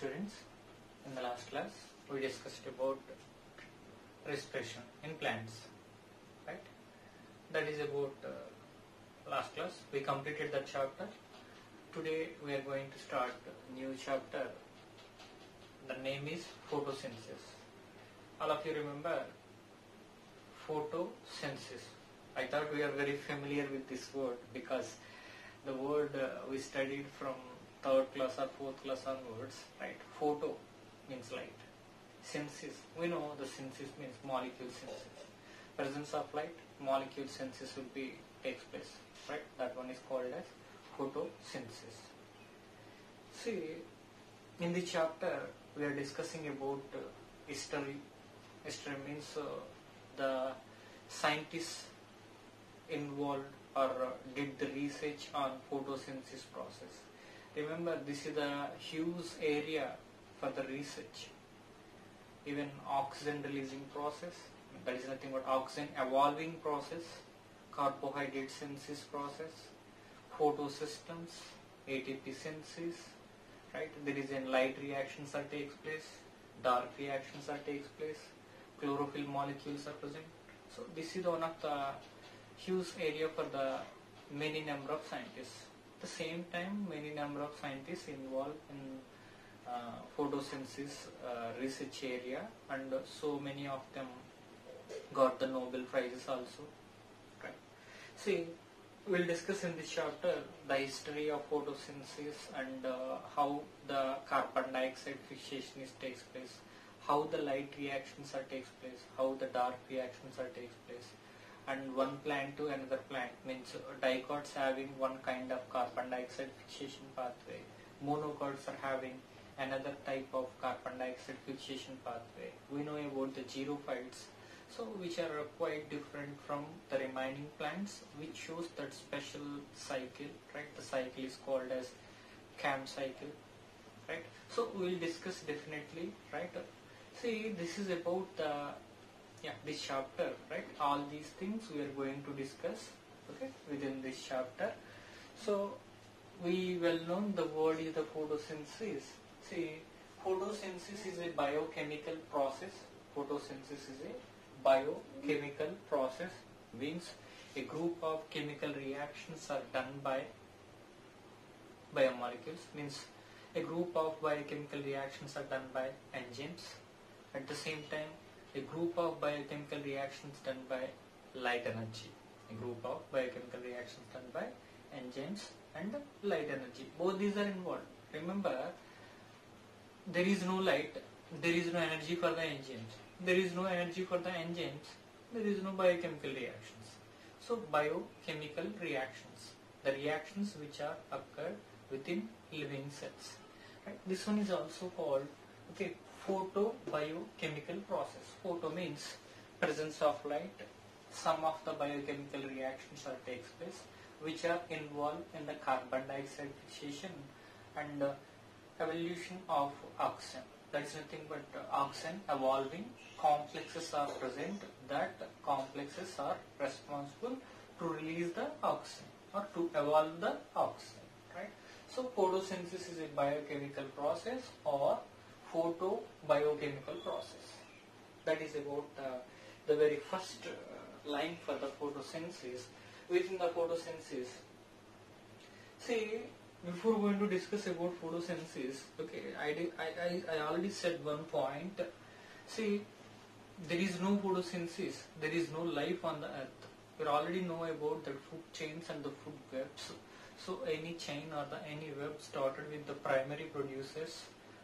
students, in the last class we discussed about respiration in plants, right? That is about last class. We completed that chapter. Today we are going to start a new chapter. The name is photosynthesis. All of you remember photosynthesis. I thought we are very familiar with this word because the word we studied from 3rd class or 4th class onwards, right? Photo means light. Synthesis, we know the synthesis means molecule synthesis. Presence of light, molecule synthesis will be takes place, right? That one is called as photosynthesis. See, in the chapter we are discussing about history. History means the scientists involved or did the research on photosynthesis process. Remember, this is a huge area for the research. Even oxygen releasing process, that is nothing but oxygen evolving process, carbohydrate synthesis process, photosystems, ATP synthesis, right? There is a light reactions that takes place, dark reactions that takes place, chlorophyll molecules are present. So this is one of the huge area for the many number of scientists. At the same time, many number of scientists involved in photosynthesis research area, and so many of them got the Nobel Prizes also. Right. See, we'll discuss in this chapter the history of photosynthesis and how the carbon dioxide fixation takes place, how the light reactions are takes place, how the dark reactions are takes place, and one plant to another plant means dicots having one kind of carbon dioxide fixation pathway, monocots are having another type of carbon dioxide fixation pathway. We know about the xerophytes, so which are quite different from the remaining plants, which shows that special cycle, right? The cycle is called as CAM cycle, right? So we will discuss definitely, right? See, this is about the this chapter, right? All these things we are going to discuss, okay, within this chapter. So we well known the word is the photosynthesis. See, photosynthesis is a biochemical process. Photosynthesis is a biochemical process, means a group of chemical reactions are done by biomolecules, means a group of biochemical reactions are done by enzymes. At the same time, a group of biochemical reactions done by light energy. A group of biochemical reactions done by enzymes and light energy. Both these are involved. Remember, there is no light, there is no energy for the enzymes. There is no energy for the enzymes, there is no biochemical reactions. So biochemical reactions, the reactions which are occurred within living cells. Right? This one is also called photobiochemical process. Photo means presence of light. Some of the biochemical reactions are takes place which are involved in the carbon dioxide fixation and evolution of oxygen. That is nothing but oxygen evolving complexes are present. That complexes are responsible to release the oxygen or to evolve the oxygen. Right. So photosynthesis is a biochemical process or photobiochemical process. That is about the very first line for the photosynthesis. Within the photosynthesis, see, before going to discuss about photosynthesis, okay, I already said one point. See, there is no photosynthesis, there is no life on the earth. We already know about the food chains and the food webs. So any chain or any web started with the primary producers.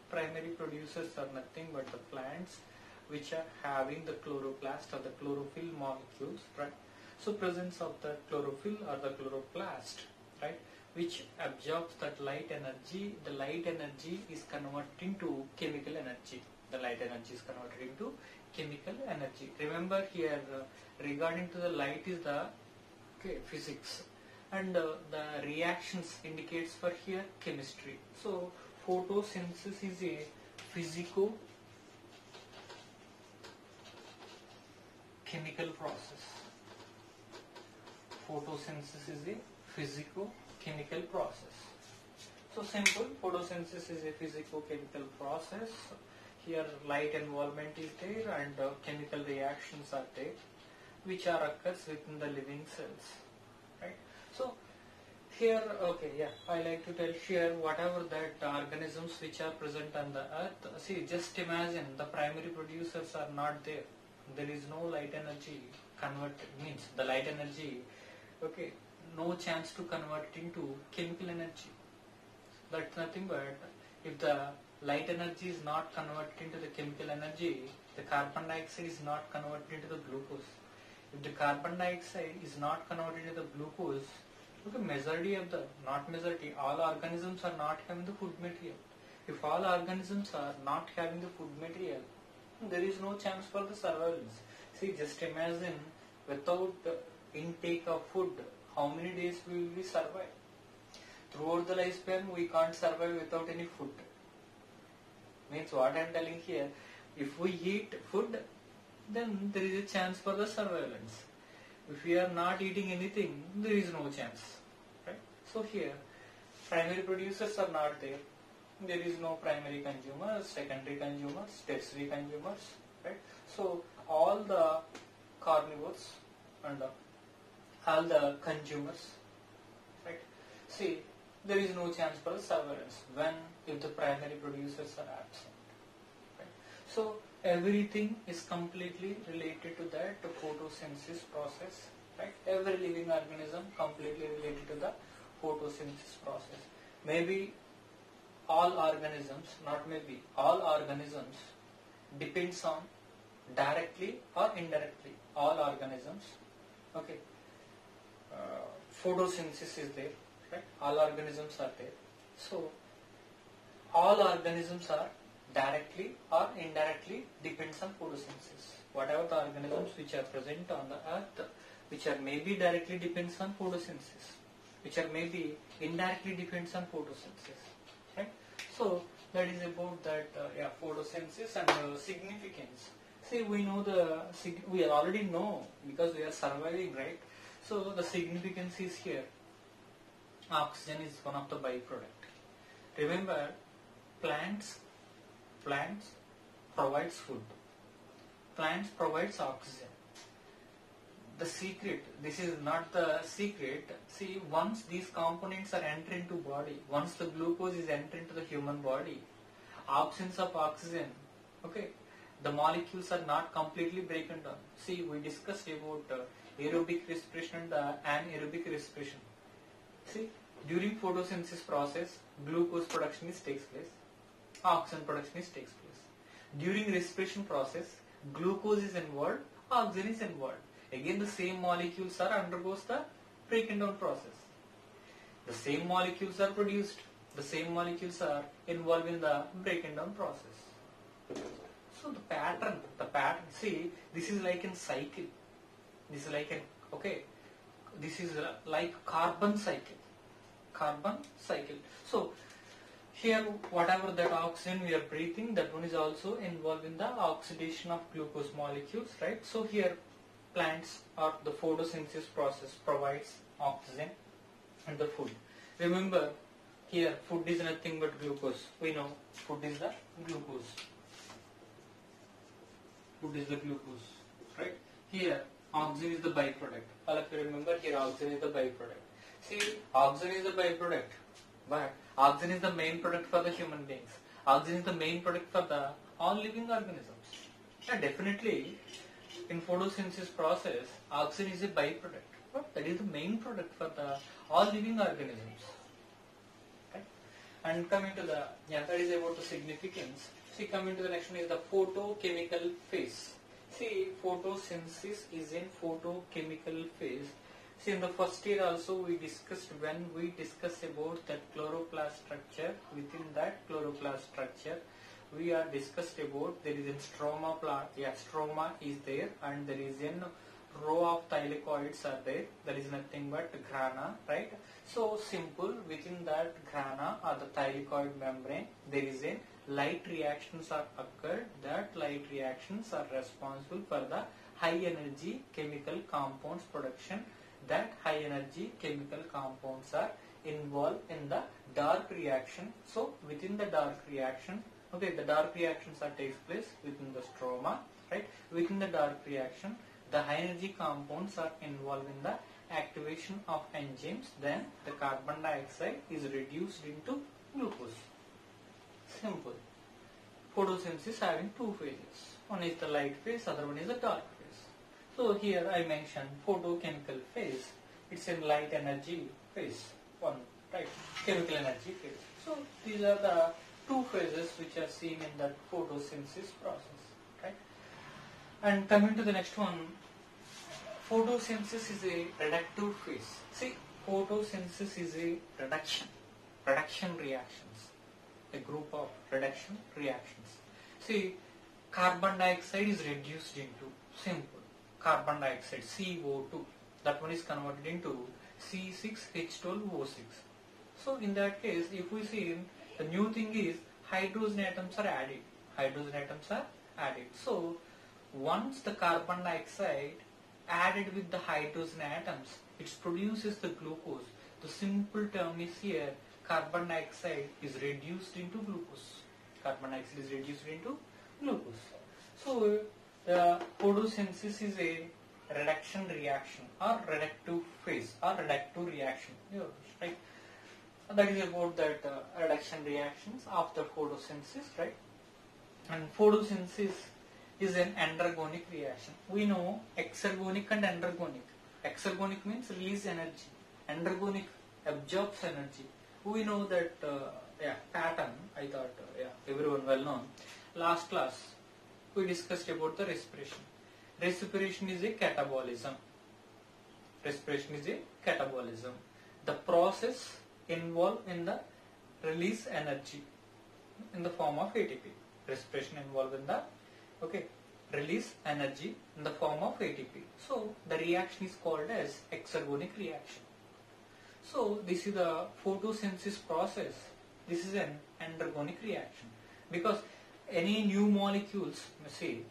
Primary producers are nothing but the plants which are having the chloroplast or the chlorophyll molecules, right? So presence of the chlorophyll or the chloroplast, right, which absorbs that light energy. The light energy is converting to chemical energy. The light energy is converted into chemical energy. Remember here, regarding to the light is the physics, and the reactions indicates for here chemistry. So photosynthesis is a physico-chemical process. Photosynthesis is a physico-chemical process. So simple, photosynthesis is a physico-chemical process. Here light involvement is there and chemical reactions are there, which are occurs within the living cells, right? So here, okay, yeah, I like to tell here whatever that organisms which are present on the earth. See, just imagine the primary producers are not there. There is no light energy converted, means the light energy, okay, no chance to convert it into chemical energy. That's nothing but if the light energy is not converted into the chemical energy, the carbon dioxide is not converted into the glucose. If the carbon dioxide is not converted into the glucose, okay, majority of the, not majority, all organisms are not having the food material. If all organisms are not having the food material, there is no chance for the survivalence. See, just imagine without the intake of food, how many days will we survive? Throughout the lifespan, we can't survive without any food. Means what I am telling here, if we eat food, then there is a chance for the surveillance. If we are not eating anything, there is no chance. Right? So here, primary producers are not there. There is no primary consumers, secondary consumers, tertiary consumers. Right? So all the carnivores and all the consumers. Right? See, there is no chance for the surveillance when if the primary producers are absent. Right? So everything is completely related to that photosynthesis process. Right? Every living organism completely related to the photosynthesis process. Maybe all organisms, not maybe, all organisms depends on directly or indirectly. All organisms, okay, photosynthesis is there. Right? All organisms are there. So all organisms are directly or indirectly depends on photosynthesis. Whatever the organisms which are present on the earth, which are maybe directly depends on photosynthesis, which are maybe indirectly depends on photosynthesis. Right? So that is about that photosynthesis and significance. See, we know we already know because we are surviving, right? So the significance is here. Oxygen is one of the byproduct. Remember, plants provides food. Plants provides oxygen. The secret, this is not the secret. See, once these components are entered into body, once the glucose is entered into the human body, absence of oxygen, okay, the molecules are not completely broken down. See, we discussed about aerobic respiration and anaerobic respiration. See, during photosynthesis process, glucose production takes place, oxygen production takes place. During respiration process, glucose is involved, oxygen is involved. Again, the same molecules are undergoes the breaking down process. The same molecules are produced. The same molecules are involved in the breaking down process. So the pattern, see, this is like a cycle. This is like an, okay, this is like carbon cycle. Carbon cycle. So here whatever that oxygen we are breathing, that one is also involved in the oxidation of glucose molecules, right? So here plants or the photosynthesis process provides oxygen and the food. Remember here food is nothing but glucose. We know food is the glucose. Food is the glucose, right? Here oxygen is the byproduct. All of you remember here oxygen is the byproduct. See, oxygen is the byproduct, but oxygen is the main product for the human beings. Oxygen is the main product for the all living organisms. And definitely, in photosynthesis process, oxygen is a byproduct. But that is the main product for the all living organisms. Okay? And coming to the, that is about the significance. See, coming to the next one is the photochemical phase. See, photosynthesis is in photochemical phase. See, in the first year also we discussed, when we discussed about that chloroplast structure, within that chloroplast structure, we are discussed about there is a stroma plant, stroma is there and there is a row of thylakoids are there, there is nothing but grana, right? So simple, within that grana or the thylakoid membrane, there is a light reactions are occurred, that light reactions are responsible for the high energy chemical compounds production. that high energy chemical compounds are involved in the dark reaction. So within the dark reaction, okay, the dark reactions are takes place within the stroma, right? Within the dark reaction, the high energy compounds are involved in the activation of enzymes. Then the carbon dioxide is reduced into glucose. Simple. Photosynthesis having two phases. One is the light phase, other one is the dark phase. So here I mentioned photochemical phase. It's in light energy phase. One, right? Chemical energy phase. So these are the two phases which are seen in the photosynthesis process, right? And coming to the next one, photosynthesis is a reductive phase. See, photosynthesis is a reduction reactions, a group of reduction reactions. See, carbon dioxide is reduced into simple carbon dioxide CO2. That one is converted into C6H12O6. So in that case, if we see, the new thing is hydrogen atoms are added. Hydrogen atoms are added. So once the carbon dioxide added with the hydrogen atoms, it produces the glucose. The simple term is here, carbon dioxide is reduced into glucose. Carbon dioxide is reduced into glucose. So the photosynthesis is a reduction reaction or reductive phase or reductive reaction. Right? That is about that reduction reactions after photosynthesis, right? And photosynthesis is an endergonic reaction. We know exergonic and endergonic. Exergonic means release energy. Endergonic absorbs energy. We know that pattern. I thought everyone well known. Last class we discussed about the respiration. Respiration is a catabolism. Respiration is a catabolism. The process involved in the release energy in the form of ATP. Respiration involved in the release energy in the form of ATP. So the reaction is called as exergonic reaction. So this is the photosynthesis process. This is an endergonic reaction because any new molecules, there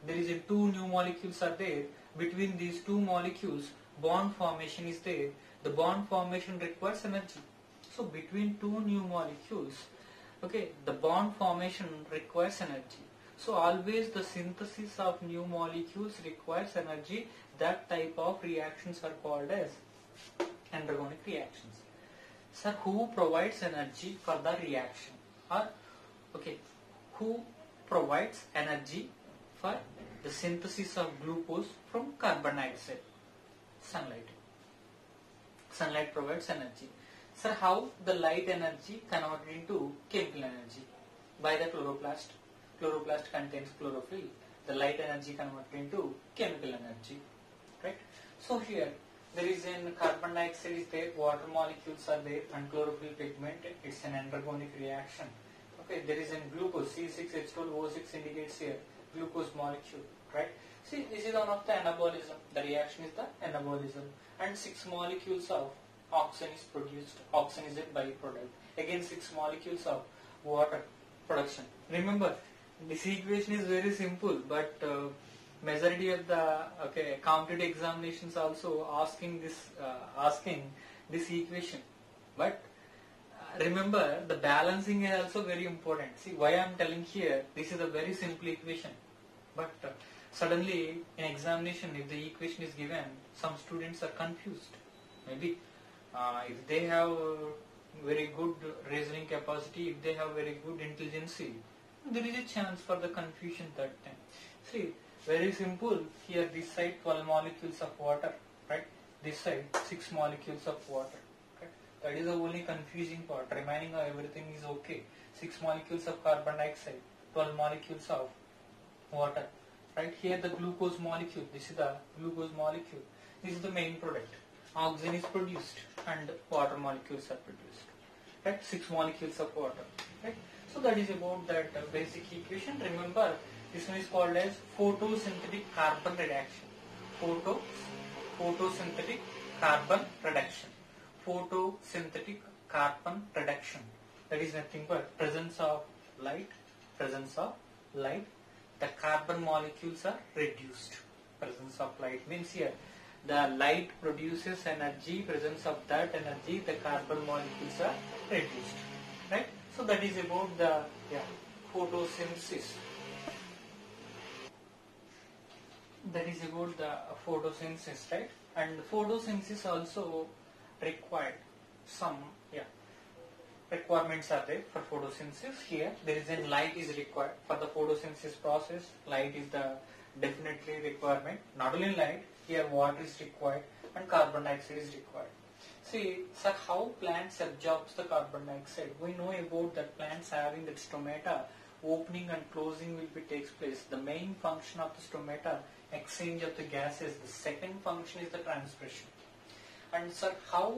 is two new molecules are there. Between these two molecules, bond formation is there. The bond formation requires energy. So between two new molecules, the bond formation requires energy. So always the synthesis of new molecules requires energy. That type of reactions are called as endergonic reactions. Sir, who provides energy for the reaction? Who provides energy for the synthesis of glucose from carbon dioxide? Sunlight. Sunlight provides energy. Sir, how the light energy converted into chemical energy? By the chloroplast. Chloroplast contains chlorophyll. The light energy converted into chemical energy. Right? So here there is an carbon dioxide is there, water molecules are there, and chlorophyll pigment. It's an endergonic reaction. There is a glucose, C6H12O6 indicates here glucose molecule, right? See, this is one of the anabolism. The reaction is the anabolism, and 6 molecules of oxygen is produced. Oxygen is a byproduct. Again, 6 molecules of water production. Remember, this equation is very simple, but majority of the competitive examinations also asking this equation, but remember, the balancing is also very important. See, why I am telling here, this is a very simple equation. But suddenly, in examination, if the equation is given, some students are confused. Maybe if they have very good reasoning capacity, if they have very good intelligence, there is a chance for the confusion that time. See, very simple. Here, this side 12 molecules of water, right? This side 6 molecules of water. That is the only confusing part. Remaining everything is okay. 6 molecules of carbon dioxide, 12 molecules of water. Right here the glucose molecule. This is the glucose molecule. This is the main product. Oxygen is produced and water molecules are produced. Right? 6 molecules of water. Right? So that is about that basic equation. Remember, this one is called as photosynthetic carbon reduction. Photosynthetic carbon reduction. Photosynthetic carbon reduction. That is nothing but presence of light, the carbon molecules are reduced. Presence presence of light. Means here, the light produces energy, presence of that energy, the carbon molecules are reduced. Right? So that is about the photosynthesis. That is about the photosynthesis, right? And photosynthesis also required some requirements are there for photosynthesis. Here there is a light is required for the photosynthesis process. Light is the definitely requirement. Not only light, here water is required and carbon dioxide is required. See, sir, how plants absorbs the carbon dioxide? We know about that plants having that stomata, opening and closing will be takes place. The main function of the stomata, exchange of the gases. The second function is the transpiration. And sir, how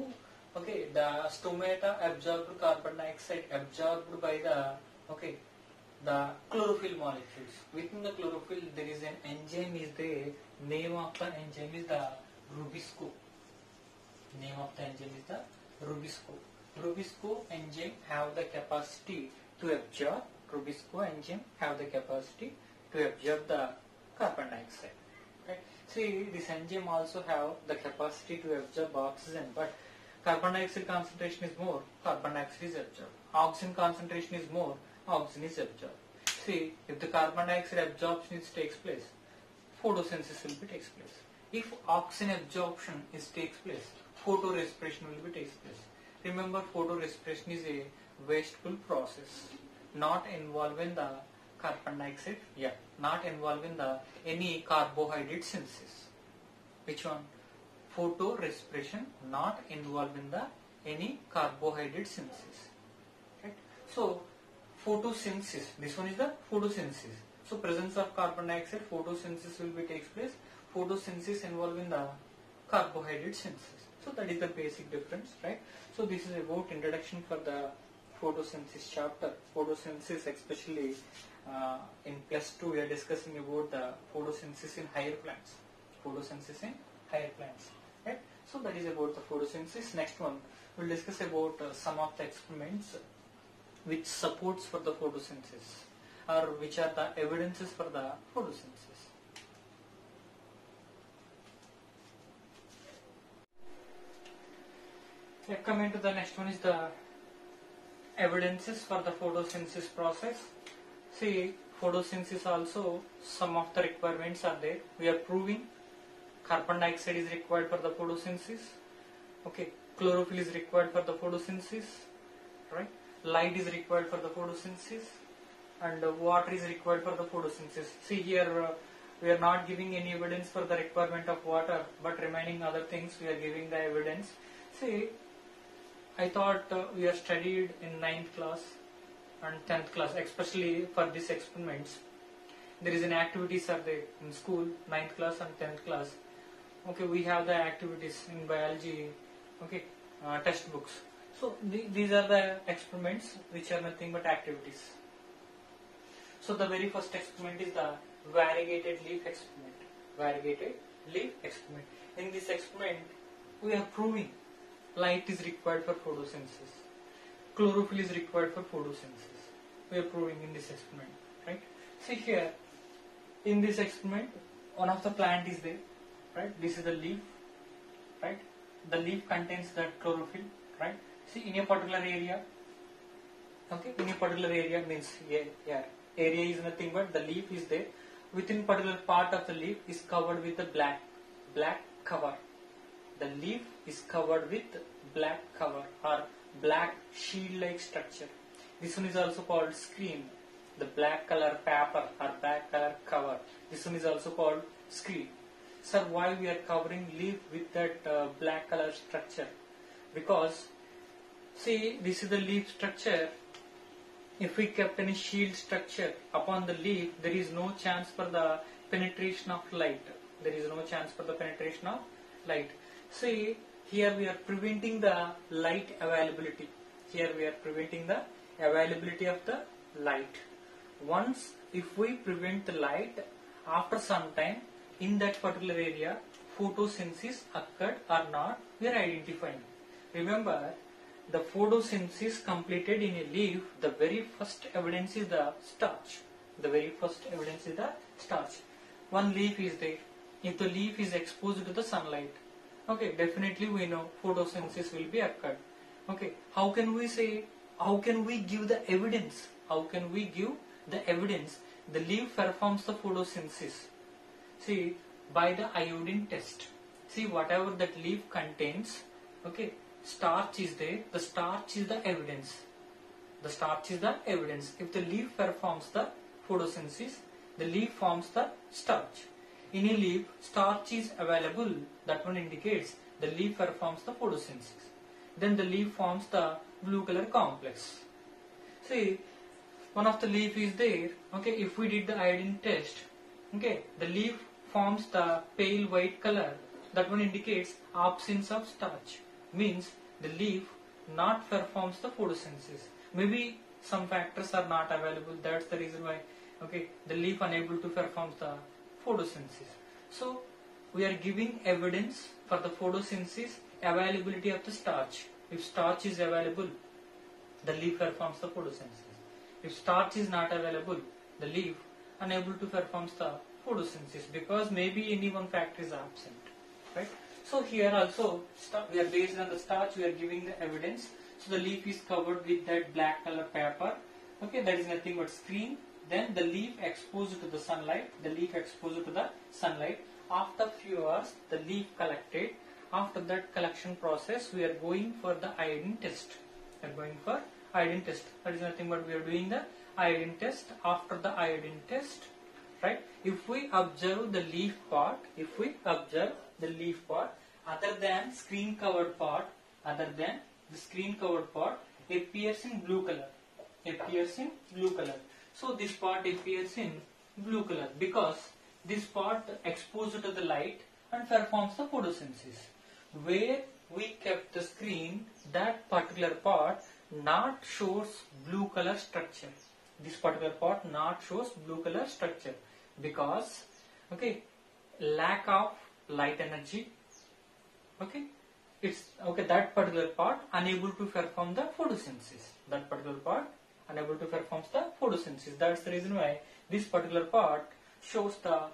the stomata absorbed carbon dioxide absorbed by the chlorophyll molecules. Within the chlorophyll there is an enzyme is there. Name of the enzyme is the Rubisco. Name of the enzyme is the Rubisco. Rubisco enzyme have the capacity to absorb. Rubisco enzyme have the capacity to absorb the carbon dioxide. Right? See, this enzyme also have the capacity to absorb oxygen, but carbon dioxide concentration is more, carbon dioxide is absorbed. Oxygen concentration is more, oxygen is absorbed. See, if the carbon dioxide absorption takes place, photosynthesis will be takes place. If oxygen absorption takes place, photorespiration will be takes place. Remember, photorespiration is a wasteful process, not involving the carbon dioxide, not involving the any carbohydrate synthesis. Which one? Photorespiration, not involved in the any carbohydrate synthesis. Right? So photosynthesis, this one is the photosynthesis. So presence of carbon dioxide, photosynthesis will be takes place. Photosynthesis involving the carbohydrate synthesis. So that is the basic difference, right? So this is about introduction for the photosynthesis chapter. Photosynthesis, especially in +2, we are discussing about the photosynthesis in higher plants. Photosynthesis in higher plants. Right? So that is about the photosynthesis. Next one, we will discuss about some of the experiments which supports for the photosynthesis, or which are the evidences for the photosynthesis. Coming to the next one is the evidences for the photosynthesis process. See, photosynthesis also some of the requirements are there. We are proving carbon dioxide is required for the photosynthesis. Chlorophyll is required for the photosynthesis. Right? Light is required for the photosynthesis, and water is required for the photosynthesis. See here, we are not giving any evidence for the requirement of water, but remaining other things we are giving the evidence. See, I thought we are studied in 9th class and 10th class, especially for these experiments. There is an activities are there in school, 9th class and 10th class. We have the activities in biology, textbooks. So these are the experiments which are nothing but activities. So the very first experiment is the variegated leaf experiment. Variegated leaf experiment. In this experiment, we are proving light is required for photosynthesis. Chlorophyll is required for photosynthesis. We are proving in this experiment, right? See here, in this experiment, one of the plant is there, right? This is the leaf, right? The leaf contains that chlorophyll, right? See, in a particular area, in a particular area means area is nothing but the leaf is there. Within particular part of the leaf is covered with the black cover. The leaf is covered with black cover or black shield-like structure. This one is also called screen. The black color paper or black color cover. This one is also called screen. Sir, why we are covering leaf with that black color structure? Because see, this is the leaf structure. If we kept any shield structure upon the leaf, there is no chance for the penetration of light. There is no chance for the penetration of light. See, here we are preventing the light availability. Here we are preventing the availability of the light. Once, if we prevent the light, after some time, in that particular area, photosynthesis occurred or not, we are identifying. Remember, the photosynthesis completed in a leaf, the very first evidence is the starch. The very first evidence is the starch. One leaf is there. if the leaf is exposed to the sunlight, okay, definitely we know photosynthesis will be occurred. Okay, how can we say, how can we give the evidence? How can we give the evidence the leaf performs the photosynthesis? See, by the iodine test. See, whatever that leaf contains, okay, starch is there, the starch is the evidence. The starch is the evidence. If the leaf performs the photosynthesis, the leaf forms the starch. In a leaf, starch is available, that one indicates the leaf performs the photosynthesis. Then the leaf forms the blue color complex. See, one of the leaf is there, okay, if we did the iodine test, okay, the leaf forms the pale white color, that one indicates absence of starch, means the leaf not performs the photosynthesis. Maybe some factors are not available, that's the reason why, okay, the leaf unable to perform the photosynthesis. So we are giving evidence for the photosynthesis, availability of the starch. If starch is available, the leaf performs the photosynthesis. If starch is not available, the leaf unable to perform the photosynthesis, because maybe any one factor is absent, right? So here also we are based on the starch, we are giving the evidence. So the leaf is covered with that black color paper, okay, that is nothing but screen. Then the leaf exposed to the sunlight, the leaf exposed to the sunlight. After few hours, the leaf collected. After that collection process, we are going for the iodine test. We are going for iodine test. That is nothing but we are doing the iodine test. After the iodine test, right? If we observe the leaf part, other than screen covered part, appears in blue color. So this part appears in blue color because this part exposed to the light and performs the photosynthesis. Where we kept the screen, that particular part not shows blue color structure. This particular part not shows blue color structure because, okay, lack of light energy. Okay, it's okay. That particular part unable to perform the photosynthesis. That's the reason why this particular part shows the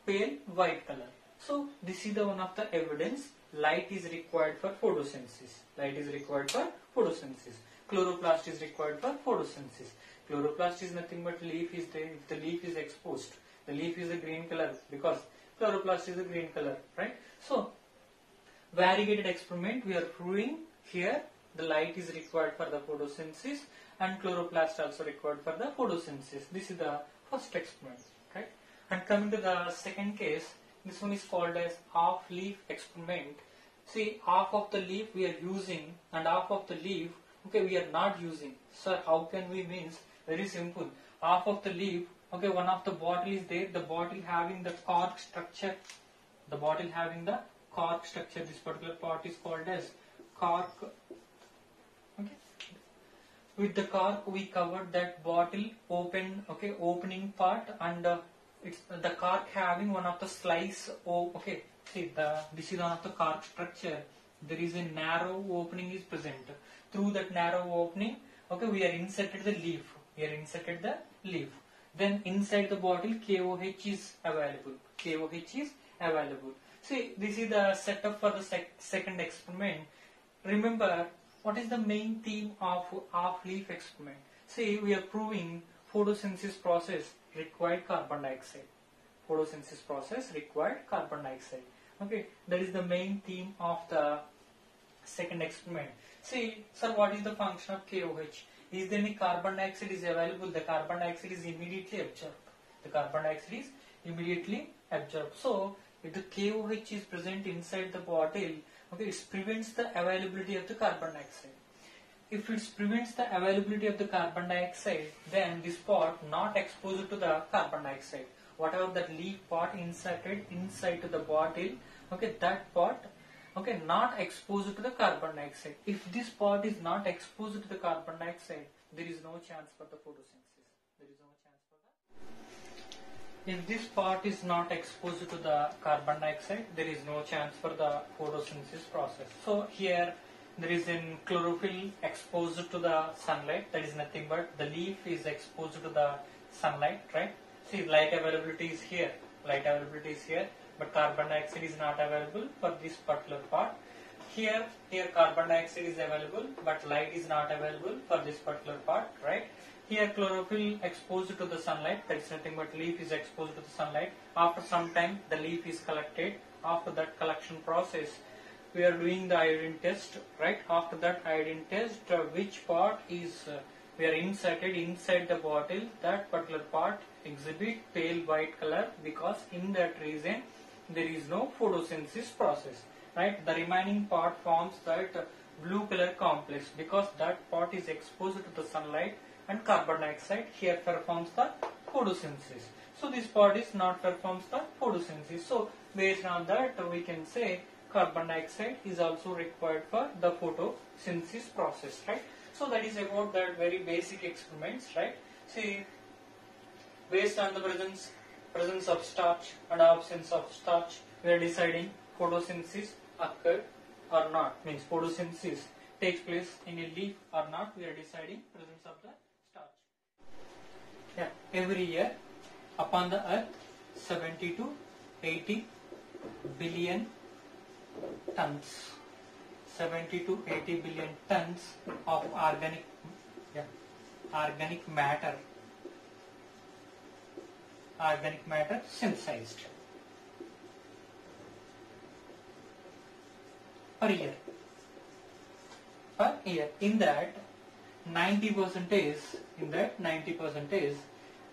pale white color. So this is the one of the evidence. Light is required for photosynthesis. Chloroplast is required for photosynthesis. Chloroplast is nothing but leaf is there. If the leaf is exposed, the leaf is a green color because chloroplast is a green color, right? So variegated experiment, we are proving here the light is required for the photosynthesis and chloroplast also required for the photosynthesis. This is the first experiment, right? And coming to the second case, this one is called as half-leaf experiment. See, half of the leaf we are using and half of the leaf, okay, we are not using. Sir, how can we means? Very simple. Half of the leaf, okay, one of the bottle is there, the bottle having the cork structure. This particular part is called as cork. Okay. With the cork we covered that bottle opening part, and it's the cork having one of the slice. Okay, see this is one of the cork structure. There is a narrow opening is present. Through that narrow opening, okay, we are inserted the leaf. Then inside the bottle KOH is available. See, this is the setup for the second experiment. Remember, what is the main theme of half-leaf experiment? See, we are proving photosynthesis process required carbon dioxide. Okay, that is the main theme of the second experiment. See, sir, what is the function of KOH? Is there any carbon dioxide is available? The carbon dioxide is immediately absorbed. So, if the KOH is present inside the bottle, okay, it prevents the availability of the carbon dioxide. If it prevents the availability of the carbon dioxide, then this part not exposed to the carbon dioxide. Whatever that leaf part inserted inside to the bottle, okay, that part, okay, not exposed to the carbon dioxide. If this part is not exposed to the carbon dioxide, there is no chance for the photosynthesis. If this part is not exposed to the carbon dioxide, there is no chance for the photosynthesis process. So here there is in chlorophyll exposed to the sunlight, that is nothing but the leaf is exposed to the sunlight, right? See, light availability is here. but carbon dioxide is not available for this particular part. Here carbon dioxide is available, but light is not available for this particular part, right? Here chlorophyll exposed to the sunlight, that is nothing but leaf is exposed to the sunlight. After some time the leaf is collected. After that collection process, we are doing the iodine test, right? After that iodine test, which part is we are inserted inside the bottle, that particular part exhibit pale white color, because in that region there is no photosynthesis process, right? The remaining part forms that blue color complex, because that part is exposed to the sunlight and carbon dioxide here performs the photosynthesis. So this part is not performs the photosynthesis. So based on that we can say carbon dioxide is also required for the photosynthesis process, right? So that is about that very basic experiments, right? See, based on the presence of starch and absence of starch, we are deciding photosynthesis occurred or not, means photosynthesis takes place in a leaf or not, we are deciding presence of the starch. Yeah, every year upon the earth 70 to 80 billion tons, 70 to 80 billion tons of organic matter synthesized per year. In that 90%,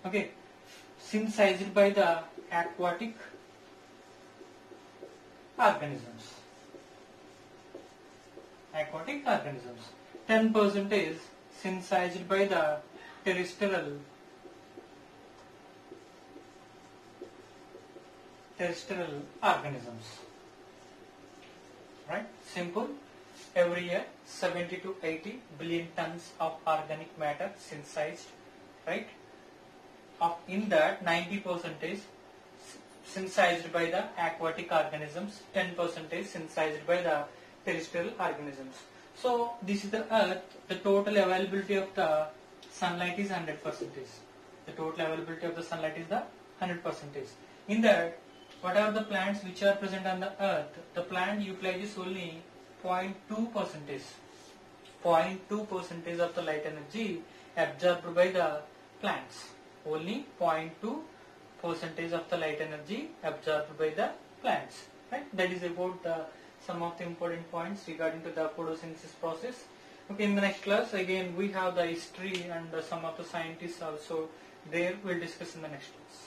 okay, synthesized by the aquatic organisms. 10% is synthesized by the terrestrial organisms. Right? Simple. Every year 70 to 80 billion tons of organic matter synthesized. Right? In that 90% is synthesized by the aquatic organisms, 10% is synthesized by the terrestrial organisms. So this is the earth. The total availability of the sunlight is 100%. The total availability of the sunlight is the 100%. In that, what are the plants which are present on the earth? The plant utilizes only 0.2%. 0.2% of the light energy absorbed by the plants. Only 0.2% of the light energy absorbed by the plants. Right? That is about some of the important points regarding to the photosynthesis process. Okay, in the next class again we have the history and some of the scientists also there. We'll discuss in the next class.